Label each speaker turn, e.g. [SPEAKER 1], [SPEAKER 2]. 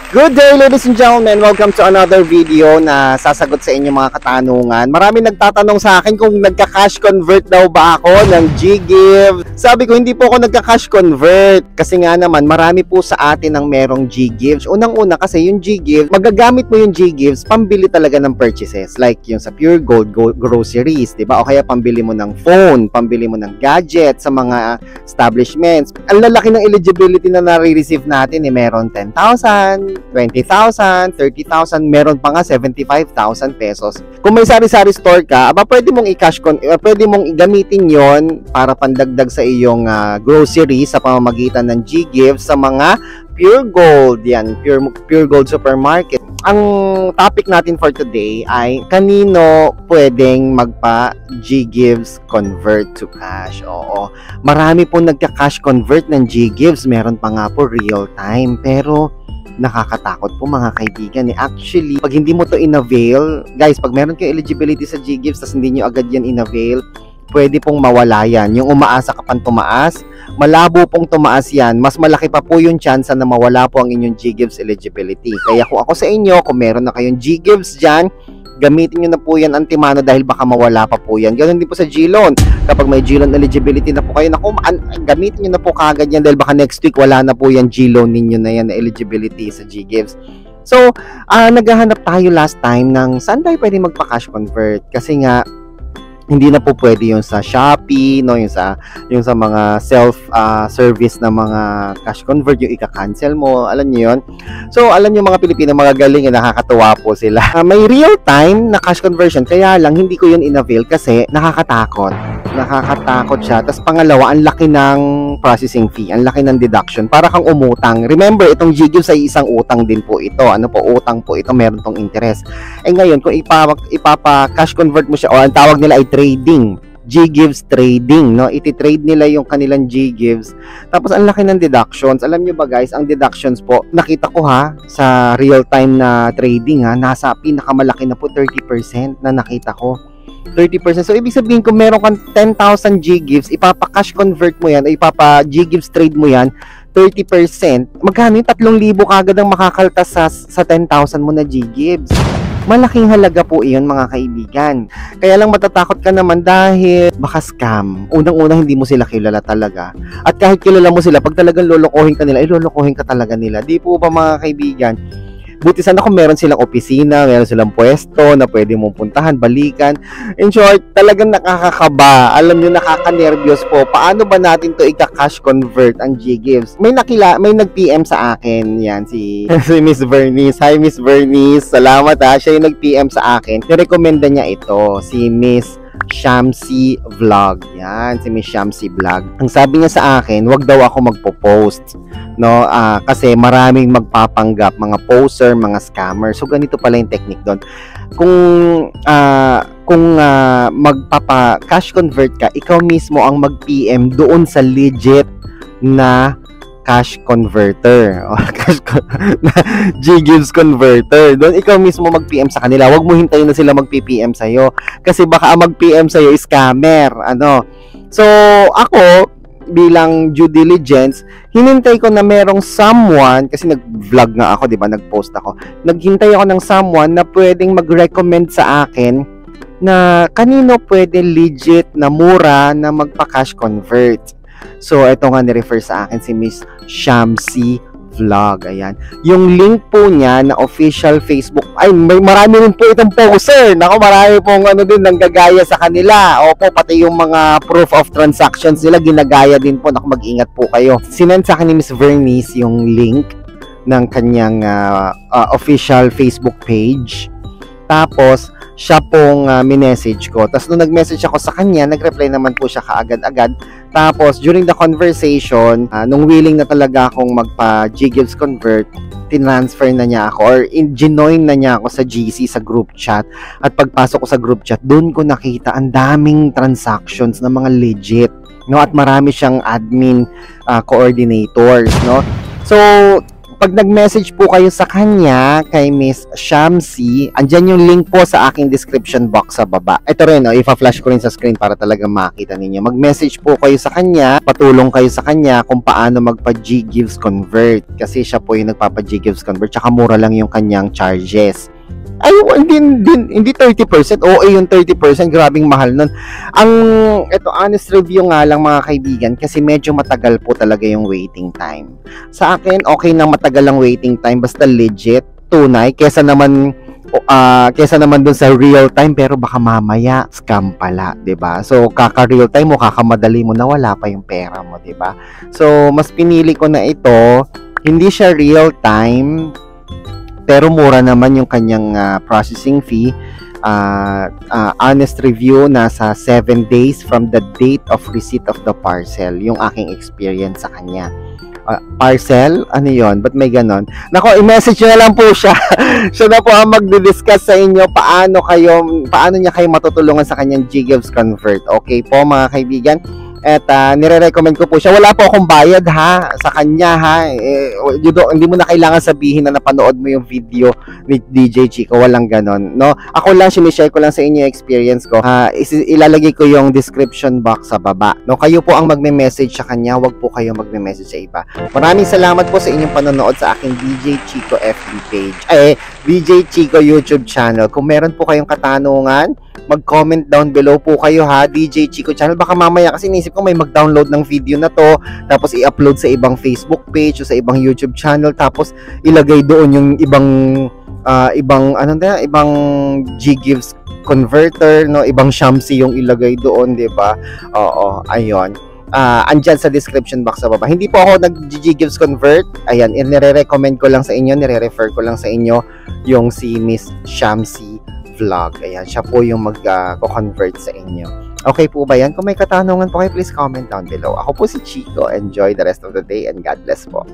[SPEAKER 1] Good day, ladies and gentlemen. Welcome to another video na sasagot sa inyong mga katanungan. Marami nagtatanong sa akin kung nagka-cash convert daw ba ako ng GGives. Sabi ko, hindi po ako nagka-cash convert. Kasi nga naman, marami po sa atin ang merong GGives. Unang-una kasi yung GGives, magagamit mo yung GGives pambili talaga ng purchases. Like yung sa Pure Gold groceries, diba? O kaya pambili mo ng phone, pambili mo ng gadget sa mga establishments. Ang lalaki ng eligibility na nare-receive natin, meron 10,000, 20,000, 30,000, meron pa nga 75,000 pesos. Kung may sari-sari store ka, pwede mong pwede mong gamitin 'yon para pandagdag sa iyong grocery sa pamamagitan ng GGives sa mga Pure Gold. Yan, Pure Gold Supermarket. Ang topic natin for today ay kanino pwedeng magpa GGives convert to cash. Oo, marami pong nagka-cash convert ng GGives. Meron pa nga po real time, pero nakakatakot po mga kaibigan. Actually, pag hindi mo to in-avail, guys, pag meron kayong eligibility sa GGives tapos hindi nyo agad yan in-avail, pwede pong mawala yan. Yung umaasa ka pang tumaas, malabo pong tumaas yan, mas malaki pa po yung chance na mawala po ang inyong GGives eligibility. Kaya kung ako sa inyo, kung meron na kayong GGives dyan, gamitin nyo na po yan antimano dahil baka mawala pa po yan. Ganoon din po sa GLoan. Kapag may GLoan eligibility na po kayo, gamitin nyo na po kagad yan dahil baka next week wala na po yan GLoan ninyo na yan na eligibility sa GGives. So, naghahanap tayo last time ng saan tayo pwede magpa-cash convert kasi nga hindi na po pwede yung sa Shopee, no, yung sa mga self-service na mga cash convert, yung ika-cancel mo, alam niyo yun. So, alam niyo mga Pilipino, magagaling, nakakatuwa po sila. May real-time na cash conversion, kaya lang hindi ko yun in-avail kasi nakakatakot siya. Tapos pangalawa, ang laki ng processing fee, ang laki ng deduction, para kang umutang. Remember, itong GGives ay isang utang din po ito. Ano po, utang po ito, meron tong interest. Ngayon, kung ipapa-cash convert mo siya, o ang tawag nila ay trading, GGives trading, no? Iti-trade nila yung kanilang GGives. Tapos ang laki ng deductions. Alam nyo ba guys, ang deductions po, nakita ko sa real-time na trading nasa pinakamalaki na po 30% na nakita ko. 30%. So, ibig sabihin kung meron kang 10,000 GGives, ipapa-cash convert mo yan, o ipapa-GGives trade mo yan, 30%, magkano yung 3,000 kagad ang makakaltas sa 10,000 mo na GGives. Malaking halaga po iyon mga kaibigan. Kaya lang matatakot ka naman dahil baka scam. Unang-unang hindi mo sila kilala talaga. At kahit kilala mo sila, pag talagang lolokohin ka nila, lolokohin ka talaga nila. Di po ba mga kaibigan? Buti sana kung meron silang opisina, meron silang pwesto na pwede mong puntahan, balikan. In short, talagang nakakakaba. Alam nyo, nakaka-nervyos po. Paano ba natin to ika-cash convert ang GGives? May nag-PM sa akin. Yan, si Miss Bernice. Hi, Miss Bernice. Salamat siya yung nag-PM sa akin. Nirekomenda niya ito, si Miss Shamsi Vlog. Yan, si Miss Shamsi Vlog. Ang sabi niya sa akin, wag daw ako magpo-post, no? Kasi maraming magpapanggap, mga poser, mga scammer. So ganito pala yung technique doon. Kung magpapa-cash convert ka, ikaw mismo ang mag-PM doon sa legit na cash converter o GGives converter. Doon ikaw mismo mag-PM sa kanila. Huwag mo hintayin na sila mag-PM sa'yo kasi baka ang mag-PM sa'yo is scammer. So ako bilang due diligence, hinintay ko na merong someone, kasi nag-vlog nga ako, diba, nag-post ako, naghintay ako ng someone na pwedeng mag-recommend sa akin na kanino pwede legit na mura na magpa-cash convert. So, ito nga ni-refer sa akin si Miss Shamsi Vlog. Ayan. Yung link po niya na official Facebook. Ay, marami rin po itong poster. Nako, marami pong nanggagaya sa kanila. Opo, pati yung mga proof of transactions nila, ginagaya din po. Nako, mag-ingat po kayo. Sinend sa akin ni Miss Vernice yung link ng kanyang official Facebook page. Tapos, siya pong minessage ko. Tapos nung nag-message ako sa kanya, nag-reply naman po siya kaagad-agad. Tapos during the conversation, nung willing na talaga akong magpa-GGives convert, tinransfer na niya ako or ginoin na niya ako sa GC, sa group chat. At pagpasok ko sa group chat, doon ko nakita ang daming transactions na mga legit, no? At marami siyang admin coordinators, no? So, pag nag-message po kayo sa kanya, kay Miss Shamsi, andyan yung link po sa aking description box sa baba. Ito rin, ipa-flash ko rin sa screen para talaga makita ninyo. Mag-message po kayo sa kanya, patulong kayo sa kanya kung paano magpa-G-Gives Convert. Kasi siya po yung nagpapa-G-Gives Convert, tsaka mura lang yung kanyang charges. Ay, hindi 30%. OA yung 30%. Grabing mahal nun. Ito, honest review nga lang mga kaibigan, kasi medyo matagal po talaga yung waiting time. Sa akin, okay na matagal ang waiting time, basta legit, tunay, kesa naman dun sa real time, pero baka mamaya scam pala, 'di ba? So kaka real time mo, kakamadali mo na wala pa yung pera mo, 'di ba? So mas pinili ko na ito, hindi siya real time, pero mura naman yung kanyang processing fee. Honest review, nasa 7 days from the date of receipt of the parcel yung aking experience sa kanya. Parcel? Ano yon? Ba't may ganon? Nako, i-message nyo na lang po siya. Siya na po ang magdi-discuss sa inyo paano niya kayo matutulungan sa kanyang G-Gives Convert. Okay po mga kaibigan? At nire-recommend ko po siya. Wala po akong bayad ha sa kanya ha. Hindi mo na kailangan sabihin na napanood mo yung video ni DJ Chico. Walang ganon, no? Ako lang, sinishare ko lang sa inyo yung experience ko. Ilalagay ko yung description box sa baba. No, kayo po ang magme-message sa kanya. Wag po kayo magme-message sa iba. Maraming salamat po sa inyong panonood sa aking DJ Chico FB page. DJ Chico YouTube channel. Kung meron po kayong katanungan, mag-comment down below po kayo ha, DJ Chico channel. Baka mamaya kasi nisip ko may mag-download ng video na to, tapos i-upload sa ibang Facebook page o sa ibang YouTube channel, tapos ilagay doon yung ibang G-Gives converter, no, ibang Shamsi yung ilagay doon, 'di ba? Oo, ayun. Andyan sa description box sa baba. Hindi po ako nag-G-Gives convert. Ayan, nire-recommend ko lang sa inyo, nire-refer ko lang sa inyo yung si Miss Shamsi Vlog. Ayan, siya po yung mag-convert sa inyo. Okay po ba yan? Kung may katanungan po kayo, please comment down below. Ako po si Chico. Enjoy the rest of the day and God bless po.